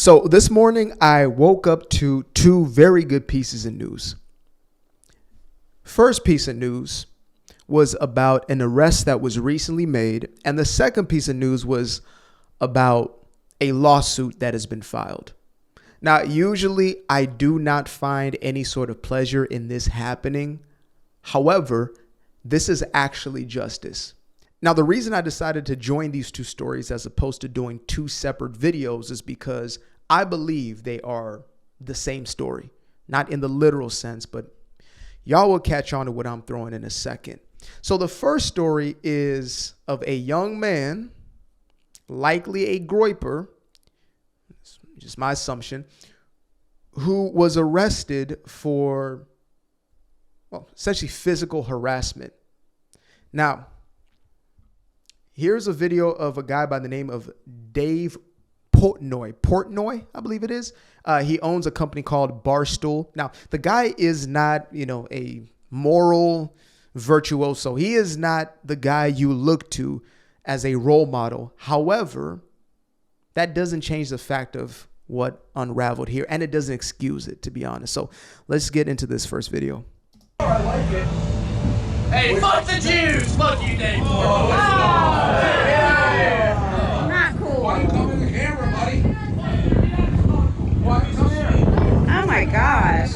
So this morning, I woke up to two very good pieces of news. First piece of news was about an arrest that was recently made. And the second piece of news was about a lawsuit that has been filed. Now, usually I do not find any sort of pleasure in this happening. However, this is actually justice. Now, the reason I decided to join these two stories as opposed to doing two separate videos is because I believe they are the same story, not in the literal sense, but y'all will catch on to what I'm throwing in a second. So the first story is of a young man, likely a groyper, just my assumption, who was arrested for, essentially physical harassment. Now, here's a video of a guy by the name of Dave Portnoy, I believe it is. He owns a company called Barstool. Now, the guy is not, a moral virtuoso. He is not the guy you look to as a role model. However, that doesn't change the fact of what unraveled here, and it doesn't excuse it, to be honest. So let's get into this first video. I like it. Hey, fuck the Jews! Fuck you, Dave. Not cool. Why you come in the camera, buddy? Why you come here? Oh my gosh.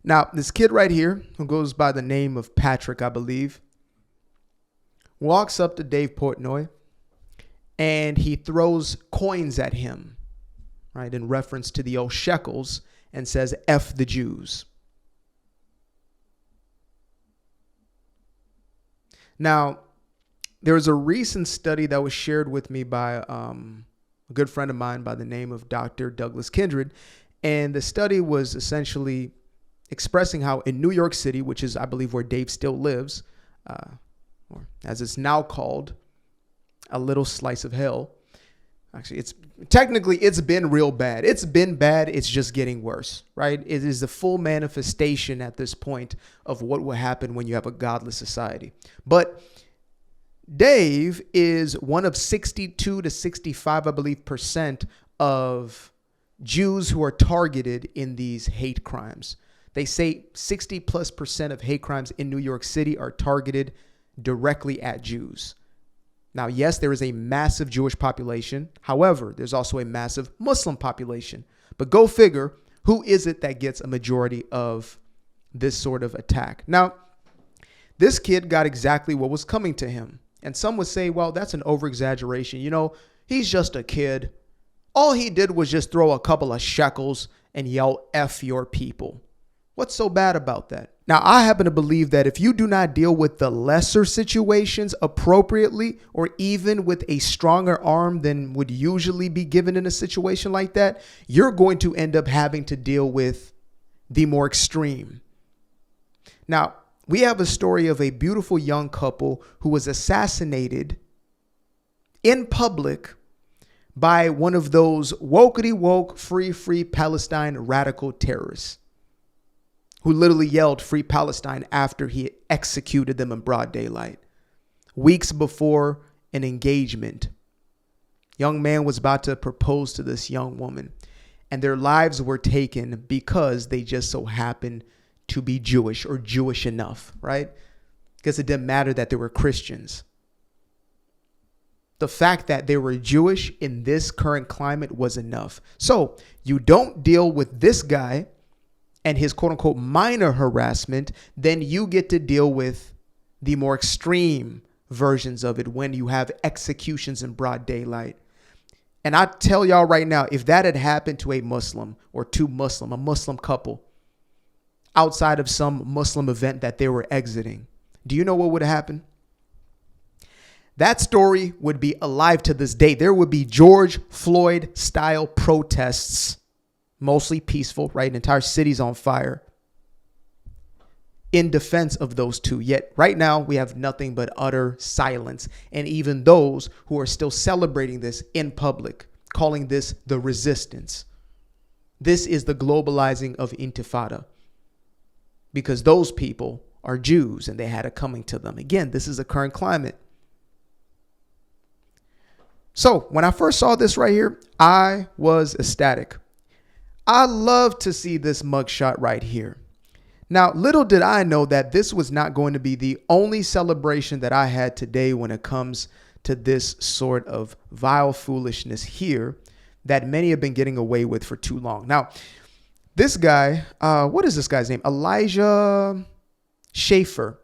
Now, this kid right here, who goes by the name of Patrick, I believe, walks up to Dave Portnoy and he throws coins at him, right, in reference to the old shekels, and says, F the Jews. Now, there was a recent study that was shared with me by a good friend of mine by the name of Dr. Douglas Kindred. And the study was essentially expressing how in New York City, which is, I believe, where Dave still lives, or as it's now called, a little slice of hell. Actually, it's been real bad. It's been bad. It's just getting worse, right? It is the full manifestation at this point of what will happen when you have a godless society. But Dave is one of 62 to 65, I believe, % of Jews who are targeted in these hate crimes. They say 60+% of hate crimes in New York City are targeted directly at Jews. Now, yes, there is a massive Jewish population. However, there's also a massive Muslim population. But go figure, who is it that gets a majority of this sort of attack? Now, this kid got exactly what was coming to him. And some would say, well, that's an over-exaggeration. He's just a kid. All he did was just throw a couple of shekels and yell, F your people. What's so bad about that? Now, I happen to believe that if you do not deal with the lesser situations appropriately, or even with a stronger arm than would usually be given in a situation like that, you're going to end up having to deal with the more extreme. Now, we have a story of a beautiful young couple who was assassinated in public by one of those wokety woke, free Palestine radical terrorists, who literally yelled free Palestine after he executed them in broad daylight. Weeks before an engagement, young man was about to propose to this young woman, and their lives were taken because they just so happened to be Jewish or Jewish enough, right? Because it didn't matter that they were Christians. The fact that they were Jewish in this current climate was enough. So you don't deal with this guy and his quote unquote minor harassment, then you get to deal with the more extreme versions of it when you have executions in broad daylight. And I tell y'all right now, if that had happened to a Muslim or a Muslim couple outside of some Muslim event that they were exiting, do you know what would happen? That story would be alive to this day. There would be George Floyd style protests, mostly peaceful, right? An entire city's on fire in defense of those two. Yet right now we have nothing but utter silence. And even those who are still celebrating this in public, calling this the resistance. This is the globalizing of Intifada, because those people are Jews and they had it coming to them. Again, this is the current climate. So when I first saw this right here, I was ecstatic. I love to see this mugshot right here. Now, little did I know that this was not going to be the only celebration that I had today when it comes to this sort of vile foolishness here that many have been getting away with for too long. Now, this guy, what is this guy's name? Elijah Schaefer.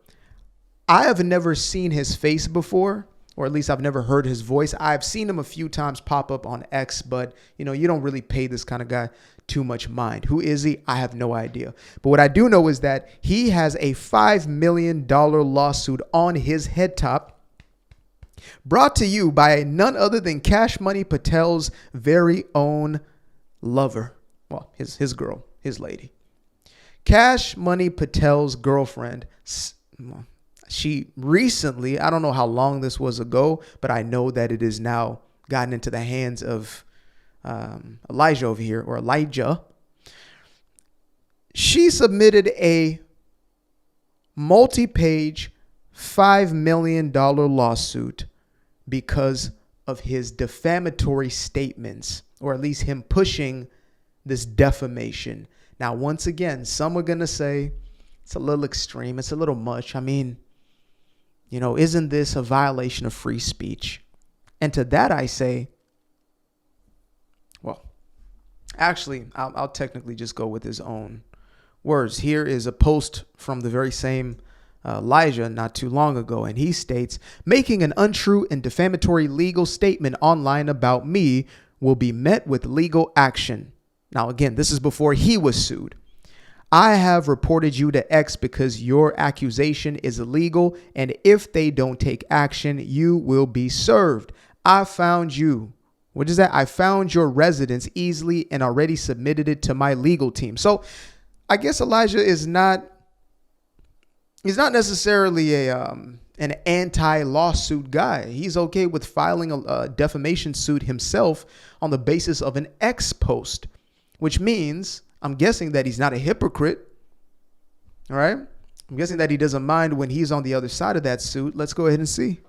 I have never seen his face before, or at least I've never heard his voice. I've seen him a few times pop up on X, but you don't really pay this kind of guy too much mind. Who is he? I have no idea. But what I do know is that he has a $5 million lawsuit on his head top, brought to you by none other than Cash Money Patel's very own lover. Well, his girl, his lady. Cash Money Patel's girlfriend, she recently, I don't know how long this was ago, but I know that it is now gotten into the hands of Elijah over here, or Elijah. She submitted a multi-page $5 million lawsuit because of his defamatory statements, or at least him pushing this defamation. Now, once again, some are going to say it's a little extreme. It's a little much. I mean, isn't this a violation of free speech? And to that I say, well, actually, I'll technically just go with his own words. Here is a post from the very same Elijah not too long ago, and he states, making an untrue and defamatory legal statement online about me will be met with legal action. Now, again, this is before he was sued. I have reported you to X because your accusation is illegal, and if they don't take action, you will be served. I found you. What is that? I found your residence easily and already submitted it to my legal team. So I guess Elijah is he's not necessarily an anti-lawsuit guy. He's okay with filing a defamation suit himself on the basis of an X post, which means I'm guessing that he's not a hypocrite. All right. I'm guessing that he doesn't mind when he's on the other side of that suit. Let's go ahead and see.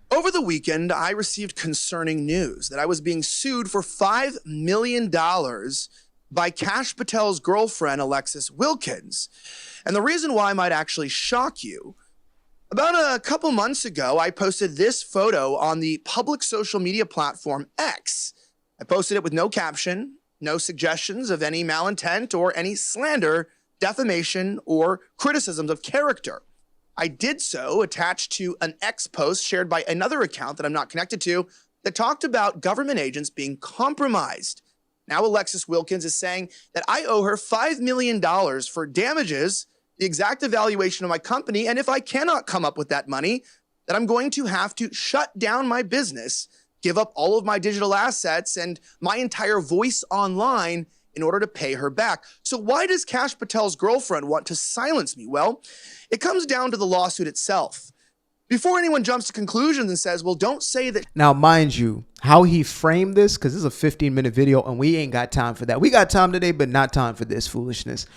Over the weekend, I received concerning news that I was being sued for $5 million by Cash Patel's girlfriend, Alexis Wilkins. And the reason why might actually shock you. About a couple months ago, I posted this photo on the public social media platform X. I posted it with no caption, no suggestions of any malintent or any slander, defamation, or criticisms of character. I did so attached to an X post shared by another account that I'm not connected to that talked about government agents being compromised. Now Alexis Wilkins is saying that I owe her $5 million for damages, the exact evaluation of my company, and if I cannot come up with that money, that I'm going to have to shut down my business, give up all of my digital assets and my entire voice online in order to pay her back. So why does Cash Patel's girlfriend want to silence me? Well, it comes down to the lawsuit itself. Before anyone jumps to conclusions and says, well, don't say that. Now, mind you, how he framed this, because this is a 15-minute video and we ain't got time for that. We got time today, but not time for this foolishness.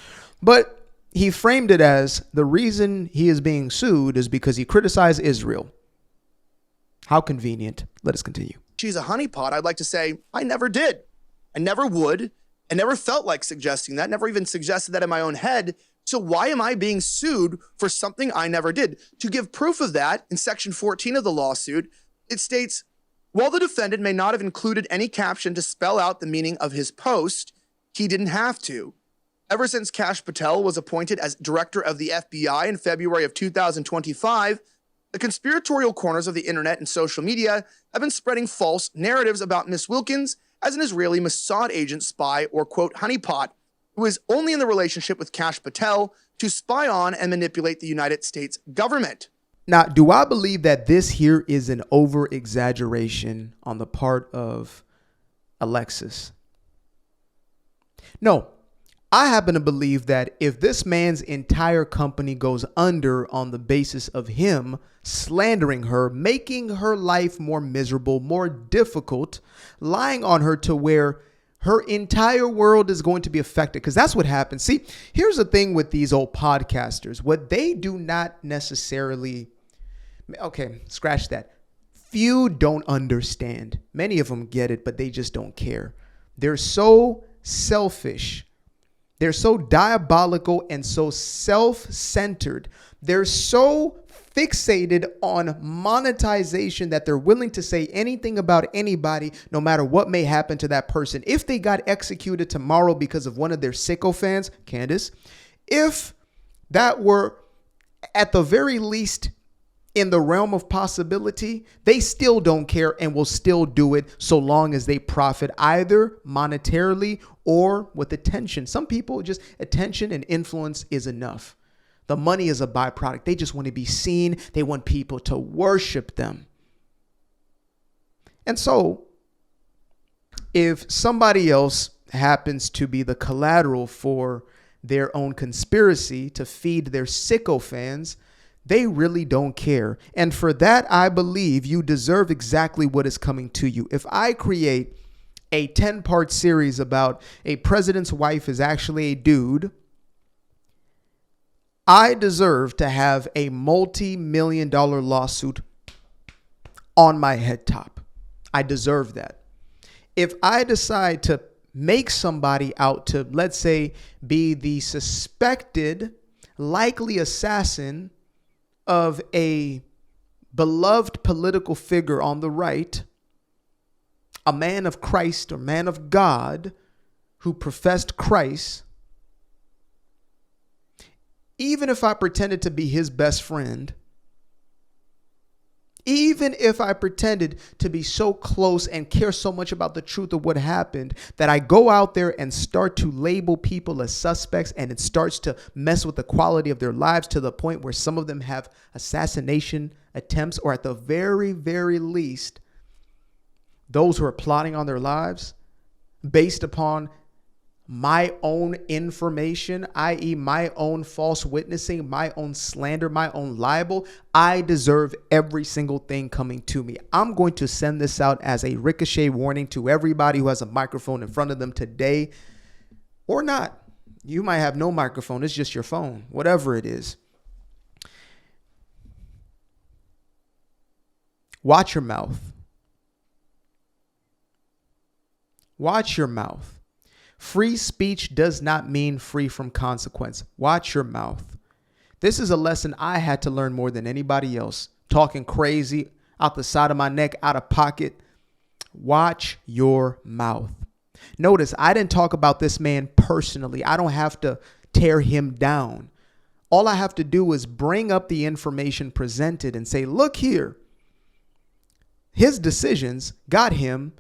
But he framed it as the reason he is being sued is because he criticized Israel. How convenient. Let us continue. She's a honeypot. I'd like to say I never did. I never would. I never felt like suggesting that, never even suggested that in my own head. So why am I being sued for something I never did? To give proof of that, in section 14 of the lawsuit, it states, while the defendant may not have included any caption to spell out the meaning of his post, he didn't have to. Ever since Cash Patel was appointed as director of the FBI in February of 2025, the conspiratorial corners of the internet and social media have been spreading false narratives about Miss Wilkins as an Israeli Mossad agent, spy, or quote, honeypot, who is only in the relationship with Cash Patel to spy on and manipulate the United States government. Now, do I believe that this here is an over-exaggeration on the part of Alexis? No. I happen to believe that if this man's entire company goes under on the basis of him slandering her, making her life more miserable, more difficult, lying on her to where her entire world is going to be affected, because that's what happens. See, here's the thing with these old podcasters. What they do not necessarily, okay, scratch that, few don't understand. Many of them get it, but they just don't care. They're so selfish. They're so diabolical and so self-centered. They're so fixated on monetization that they're willing to say anything about anybody, no matter what may happen to that person. If they got executed tomorrow because of one of their sicko fans, Candace, if that were at the very least in the realm of possibility, they still don't care and will still do it so long as they profit either monetarily or with attention. Some people just attention and influence is enough. The money is a byproduct. They just want to be seen. They want people to worship them. And so if somebody else happens to be the collateral for their own conspiracy to feed their sicko fans, they really don't care. And for that, I believe you deserve exactly what is coming to you. If I create a 10-part series about a president's wife is actually a dude, I deserve to have a multi-million-dollar lawsuit on my head top. I deserve that. If I decide to make somebody out to, let's say, be the suspected likely assassin of a beloved political figure on the right, a man of Christ or man of God who professed Christ, even if I pretended to be his best friend, even if I pretended to be so close and care so much about the truth of what happened that I go out there and start to label people as suspects, and it starts to mess with the quality of their lives to the point where some of them have assassination attempts, or at the very, very least, those who are plotting on their lives based upon my own information, i.e. my own false witnessing, my own slander, my own libel, I deserve every single thing coming to me. I'm going to send this out as a ricochet warning to everybody who has a microphone in front of them today, or not. You might have no microphone. It's just your phone, whatever it is. Watch your mouth. Watch your mouth. Free speech does not mean free from consequence. Watch your mouth. This is a lesson I had to learn more than anybody else. Talking crazy out the side of my neck, out of pocket. Watch your mouth. Notice I didn't talk about this man personally. I don't have to tear him down. All I have to do is bring up the information presented and say, look here. His decisions got him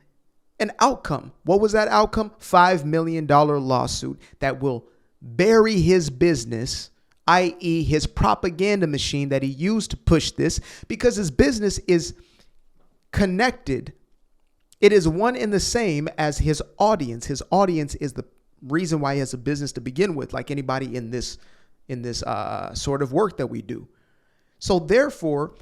an outcome. What was that outcome? $5 million lawsuit that will bury his business, i.e. his propaganda machine that he used to push this, because his business is connected. It is one and the same as his audience. His audience is the reason why he has a business to begin with, like anybody in this sort of work that we do. So therefore,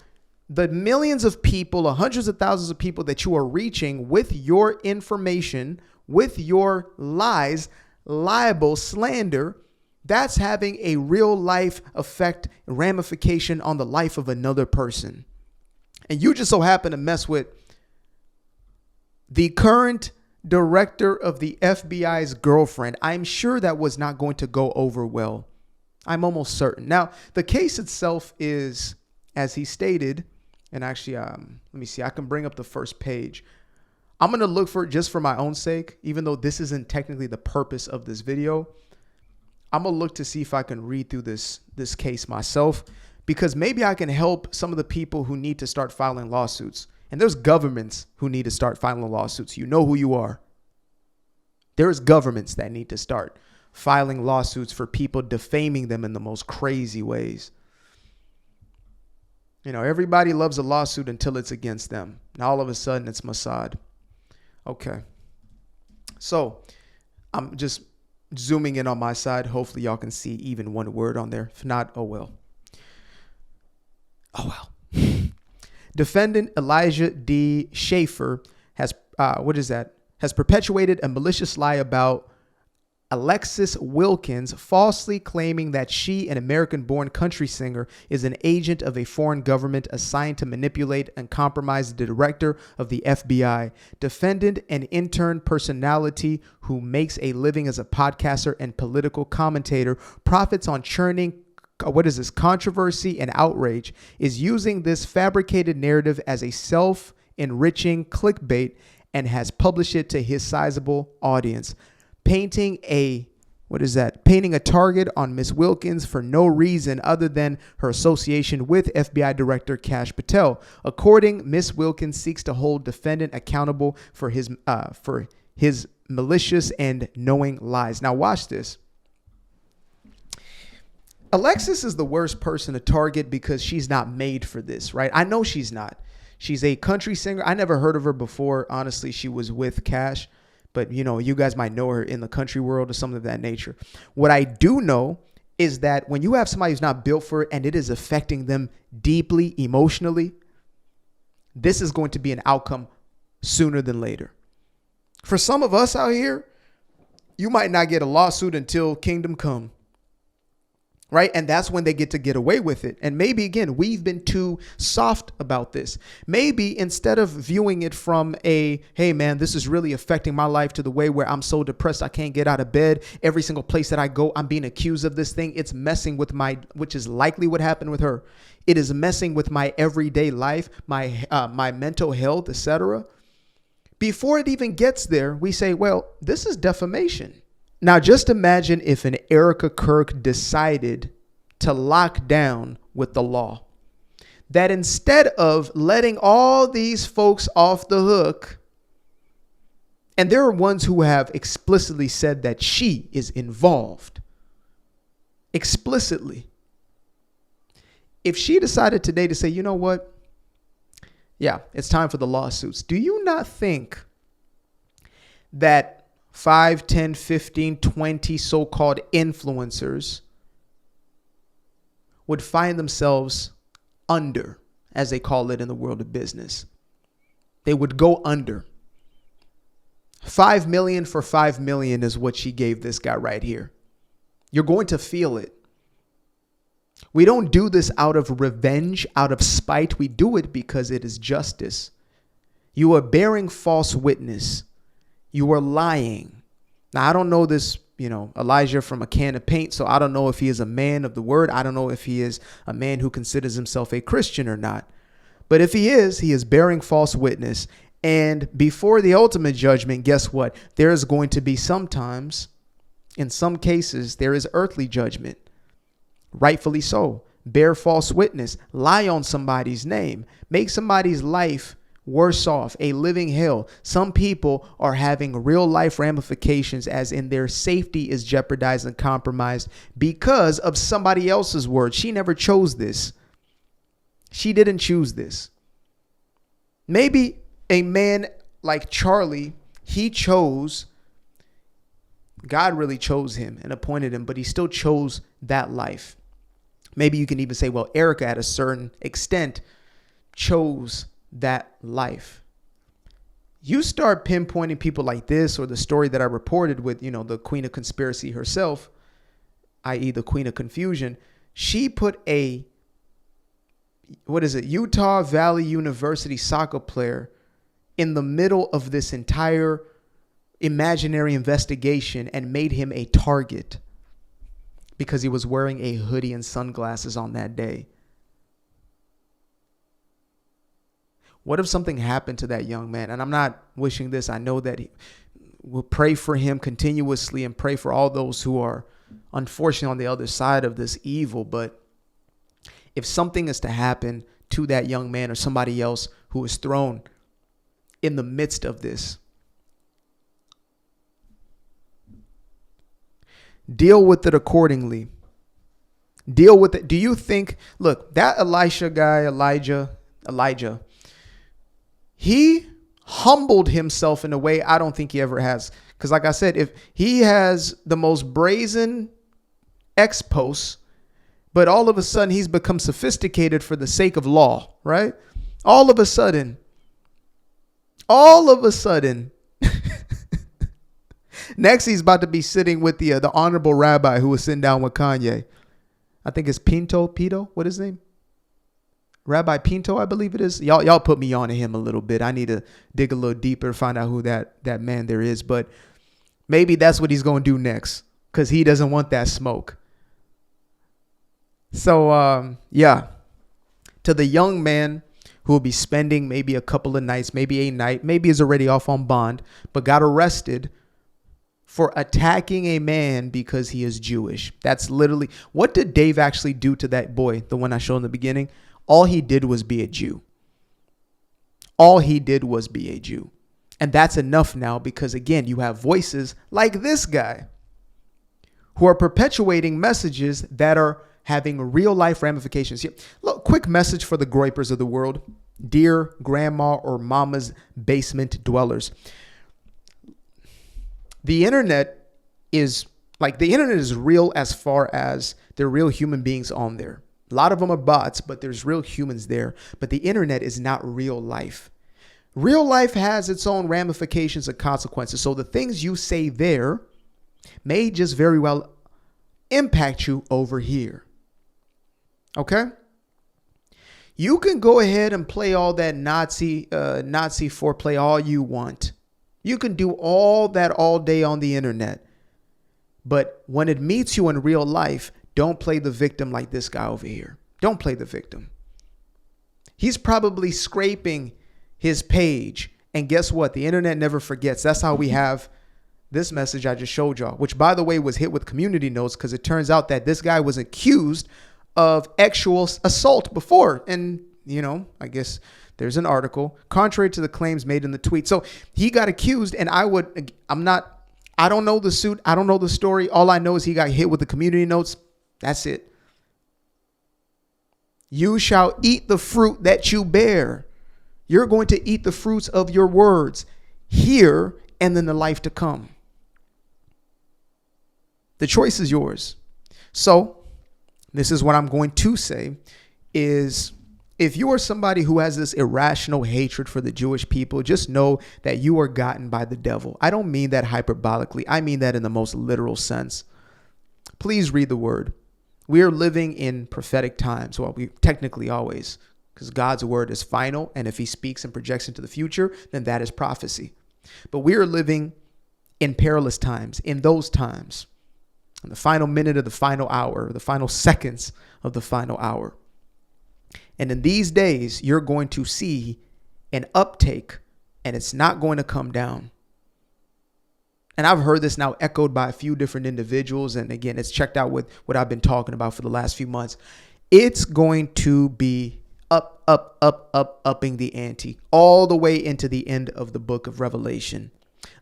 the millions of people, hundreds of thousands of people that you are reaching with your information, with your lies, libel, slander, that's having a real life effect, ramification on the life of another person. And you just so happen to mess with the current director of the FBI's girlfriend. I'm sure that was not going to go over well. I'm almost certain. Now, the case itself is, as he stated, and actually, let me see. I can bring up the first page. I'm going to look for it just for my own sake, even though this isn't technically the purpose of this video. I'm going to look to see if I can read through this case myself, because maybe I can help some of the people who need to start filing lawsuits. And there's governments who need to start filing lawsuits. You know who you are. There's governments that need to start filing lawsuits for people defaming them in the most crazy ways. You know, everybody loves a lawsuit until it's against them. Now, all of a sudden, it's Mossad. Okay. So, I'm just zooming in on my side. Hopefully, y'all can see even one word on there. If not, oh well. Oh well. Defendant Elijah D. Schaefer has, has perpetuated a malicious lie about Alexis Wilkins, falsely claiming that she, an American-born country singer, is an agent of a foreign government assigned to manipulate and compromise the director of the FBI. Defendant, an intern personality who makes a living as a podcaster and political commentator, profits on churning controversy and outrage, is using this fabricated narrative as a self-enriching clickbait and has published it to his sizable audience, painting a target on Miss Wilkins for no reason other than her association with FBI Director Kash Patel. According, Miss Wilkins seeks to hold defendant accountable for his malicious and knowing lies. Now watch this. Alexis is the worst person to target because she's not made for this, right? I know she's not. She's a country singer. I never heard of her before. Honestly, she was with Kash, but you guys might know her in the country world or something of that nature. What I do know is that when you have somebody who's not built for it and it is affecting them deeply emotionally, this is going to be an outcome sooner than later. For some of us out here, you might not get a lawsuit until kingdom come. Right. And that's when they get away with it. And maybe, again, we've been too soft about this. Maybe instead of viewing it from hey, man, this is really affecting my life to the way where I'm so depressed I can't get out of bed. Every single place that I go, I'm being accused of this thing. It's messing with which is likely what happened with her. It is messing with my everyday life, my mental health, etc. Before it even gets there, we say, well, this is defamation. Now, just imagine if an Erica Kirk decided to lock down with the law, that instead of letting all these folks off the hook, and there are ones who have explicitly said that she is involved, explicitly. If she decided today to say, you know what? Yeah, it's time for the lawsuits. Do you not think that 5, 10, 15, 20 so-called influencers would find themselves under, as they call it in the world of business? They would go under. 5 million for 5 million is what she gave this guy right here. You're going to feel it. We don't do this out of revenge, out of spite. We do it because it is justice. You are bearing false witness. You are lying. Now, I don't know this, Elijah from a can of paint, so I don't know if he is a man of the word. I don't know if he is a man who considers himself a Christian or not. But if he is bearing false witness. And before the ultimate judgment, guess what? There is going to be sometimes, in some cases, there is earthly judgment. Rightfully so. Bear false witness. Lie on somebody's name. Make somebody's life worse off, a living hell. Some people are having real life ramifications, as in their safety is jeopardized and compromised because of somebody else's word. She never chose this. She didn't choose this. Maybe a man like Charlie, God really chose him and appointed him, but he still chose that life. Maybe you can even say, well, Erica at a certain extent chose that life. You start pinpointing people like this, or the story that I reported with, the queen of conspiracy herself, i.e. the queen of confusion. She put Utah Valley University soccer player in the middle of this entire imaginary investigation and made him a target because he was wearing a hoodie and sunglasses on that day. What if something happened to that young man? And I'm not wishing this. I know that we'll pray for him continuously and pray for all those who are unfortunately on the other side of this evil. But if something is to happen to that young man or somebody else who is thrown in the midst of this, deal with it accordingly. Deal with it. Do you think, look, that Elijah, he humbled himself in a way I don't think he ever has. Because like I said, if he has the most brazen ex-posts, but all of a sudden he's become sophisticated for the sake of law, right? All of a sudden, Next, he's about to be sitting with the honorable rabbi who was sitting down with Kanye. I think it's Pito. What is his name? Rabbi Pinto, I believe it is. Y'all put me on to him a little bit. I need to dig a little deeper, find out who that man there is. But maybe that's what he's going to do next, because he doesn't want that smoke. So, yeah, to the young man who will be spending maybe a couple of nights, maybe a night, maybe is already off on bond, but got arrested for attacking a man because he is Jewish. That's literally, what did Dave actually do to that boy, the one I showed in the beginning? All he did was be a Jew. All he did was be a Jew. And that's enough now, because, again, you have voices like this guy who are perpetuating messages that are having real life ramifications. Here, look, quick message for the groypers of the world. Dear grandma or mama's basement dwellers. The internet is real as far as there are real human beings on there. A lot of them are bots, but there's real humans there. But the internet is not real life. Real life has its own ramifications and consequences. So the things you say there may just very well impact you over here. Okay? You can go ahead and play all that Nazi foreplay all you want. You can do all that all day on the internet. But when it meets you in real life, don't play the victim like this guy over here. Don't play the victim. He's probably scraping his page. And guess what? The internet never forgets. That's how we have this message I just showed y'all, which, by the way, was hit with community notes, because it turns out that this guy was accused of actual assault before. And, I guess there's an article contrary to the claims made in the tweet. So he got accused, and I don't know the suit. I don't know the story. All I know is he got hit with the community notes. That's it. You shall eat the fruit that you bear. You're going to eat the fruits of your words here and in the life to come. The choice is yours. So this is what I'm going to say is, if you are somebody who has this irrational hatred for the Jewish people, just know that you are gotten by the devil. I don't mean that hyperbolically. I mean that in the most literal sense. Please read the word. We are living in prophetic times. Well, we technically always, because God's word is final. And if he speaks and projects into the future, then that is prophecy. But we are living in perilous times, in those times, in the final minute of the final hour, the final seconds of the final hour. And in these days, you're going to see an uptake, and it's not going to come down. And I've heard this now echoed by a few different individuals. And again, it's checked out with what I've been talking about for the last few months. It's going to be upping the ante all the way into the end of the book of Revelation,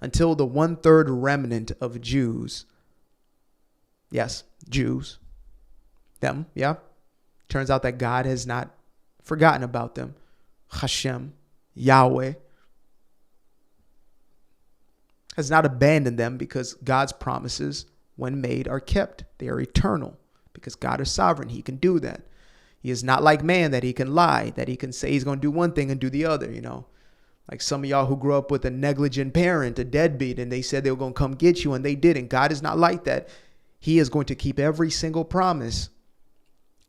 until the 1/3 remnant of Jews. Yes, Jews. Them, yeah. Turns out that God has not forgotten about them. Hashem, Yahweh, has not abandoned them, because God's promises, when made, are kept. They are eternal, because God is sovereign. He can do that. He is not like man, that he can lie, that he can say he's going to do one thing and do the other, Like some of y'all who grew up with a negligent parent, a deadbeat, and they said they were going to come get you and they didn't. God is not like that. He is going to keep every single promise.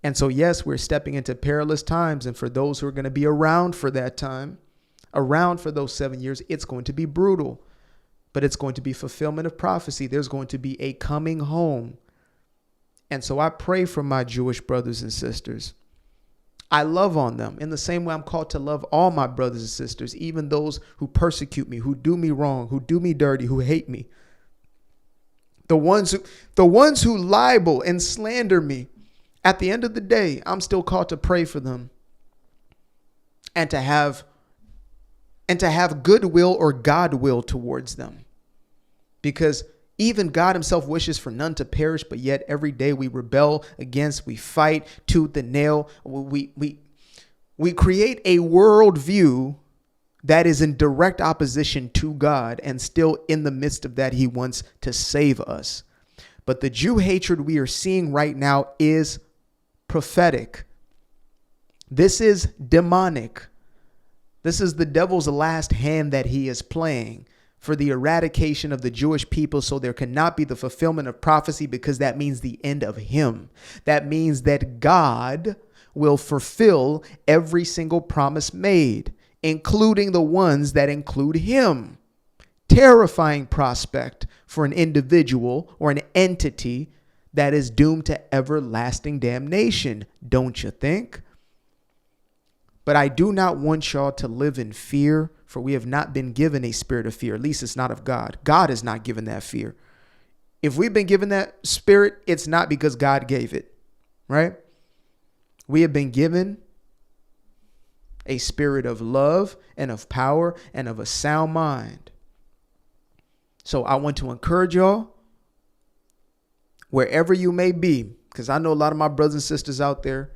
And so, yes, we're stepping into perilous times. And for those who are going to be around for that time, around for those 7 years, it's going to be brutal. But it's going to be fulfillment of prophecy. There's going to be a coming home. And so I pray for my Jewish brothers and sisters. I love on them in the same way I'm called to love all my brothers and sisters, even those who persecute me, who do me wrong, who do me dirty, who hate me. The ones who libel and slander me. At the end of the day, I'm still called to pray for them and to have goodwill or Godwill towards them. Because even God himself wishes for none to perish, but yet every day we rebel against, we fight tooth and nail. We create a worldview that is in direct opposition to God, and still in the midst of that, he wants to save us. But the Jew hatred we are seeing right now is prophetic. This is demonic. This is the devil's last hand that he is playing for the eradication of the Jewish people, so there cannot be the fulfillment of prophecy, because that means the end of him. That means that God will fulfill every single promise made, including the ones that include him. Terrifying prospect for an individual or an entity that is doomed to everlasting damnation, don't you think? But I do not want y'all to live in fear, for we have not been given a spirit of fear. At least it's not of God. God has not given that fear. If we've been given that spirit, it's not because God gave it, right? We have been given a spirit of love and of power and of a sound mind. So I want to encourage y'all, wherever you may be, because I know a lot of my brothers and sisters out there,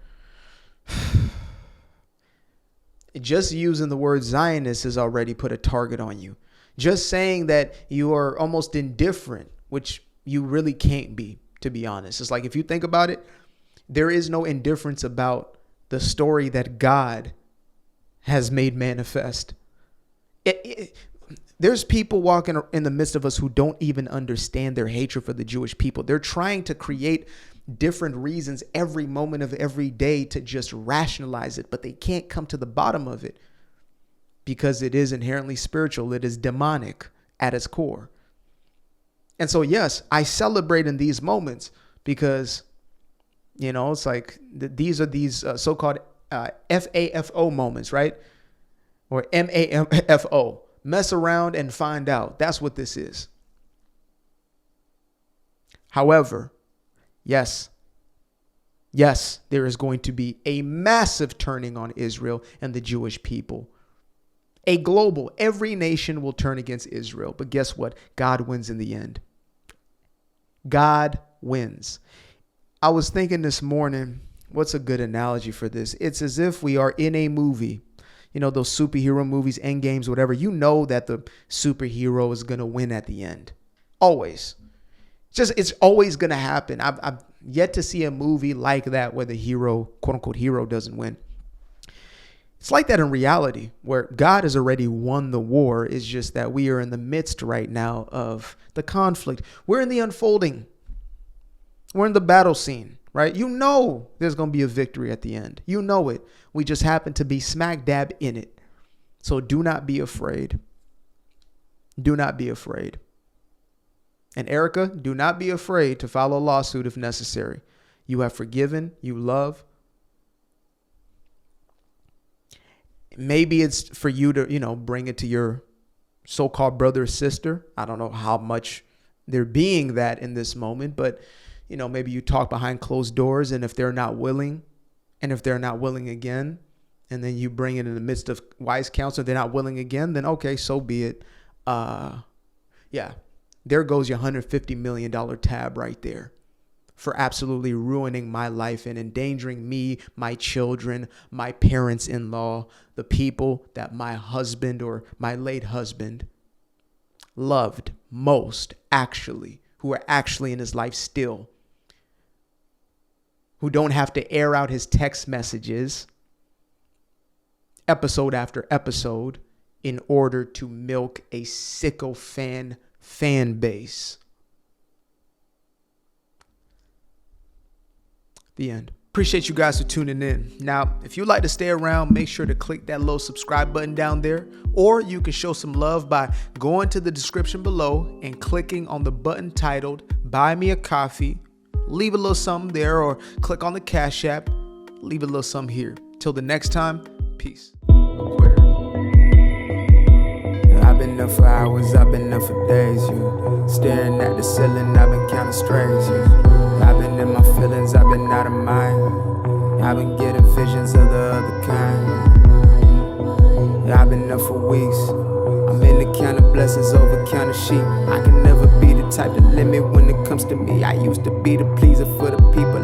just using the word Zionist has already put a target on you. Just saying that you are almost indifferent, which you really can't be, to be honest. It's like, if you think about it, there is no indifference about the story that God has made manifest. There's people walking in the midst of us who don't even understand their hatred for the Jewish people. They're trying to create different reasons every moment of every day to just rationalize it, but they can't come to the bottom of it because it is inherently spiritual. It is demonic at its core. And so, yes, I celebrate in these moments because, you know, it's like these are these so-called FAFO moments, right? Or MAFO. Mess around and find out. That's what this is. However, yes, there is going to be a massive turning on Israel and the Jewish people. A global, every nation will turn against Israel. But guess what? God wins in the end. God wins. I was thinking this morning, what's a good analogy for this? It's as if we are in a movie. You know, those superhero movies, end games, whatever. You know that the superhero is going to win at the end. Always. It's always going to happen. I've yet to see a movie like that where the hero, quote unquote, hero doesn't win. It's like that in reality, where God has already won the war. It's just that we are in the midst right now of the conflict. We're in the unfolding. We're in the battle scene, right? You know there's going to be a victory at the end. You know it. We just happen to be smack dab in it. So do not be afraid. Do not be afraid. And Erica, do not be afraid to file a lawsuit if necessary. You have forgiven, you love. Maybe it's for you to, you know, bring it to your so-called brother or sister. I don't know how much they're being that in this moment, but, you know, maybe you talk behind closed doors, and if they're not willing, again, and then you bring it in the midst of wise counsel, they're not willing again, then okay, so be it. Yeah, there goes your $150 million tab right there for absolutely ruining my life and endangering me, my children, my parents-in-law, the people that my husband or my late husband loved most, actually, who are actually in his life still, who don't have to air out his text messages episode after episode in order to milk a sycophant fan base. The end. Appreciate you guys for tuning in. Now, if you'd like to stay around, make sure to click that little subscribe button down there, or you can show some love by going to the description below and clicking on the button titled Buy Me a Coffee. Leave a little something there, or click on the Cash App. Leave a little something here. Till the next time, peace. I've been up for hours, I've been up for days, you staring at the ceiling, I've been counting strays, you I've been in my feelings, I've been out of mind, I've been getting visions of the other kind. I've been up for weeks, I'm in the count of blessings over count of sheep. I can never be the type to limit when it comes to me. I used to be the pleaser for the people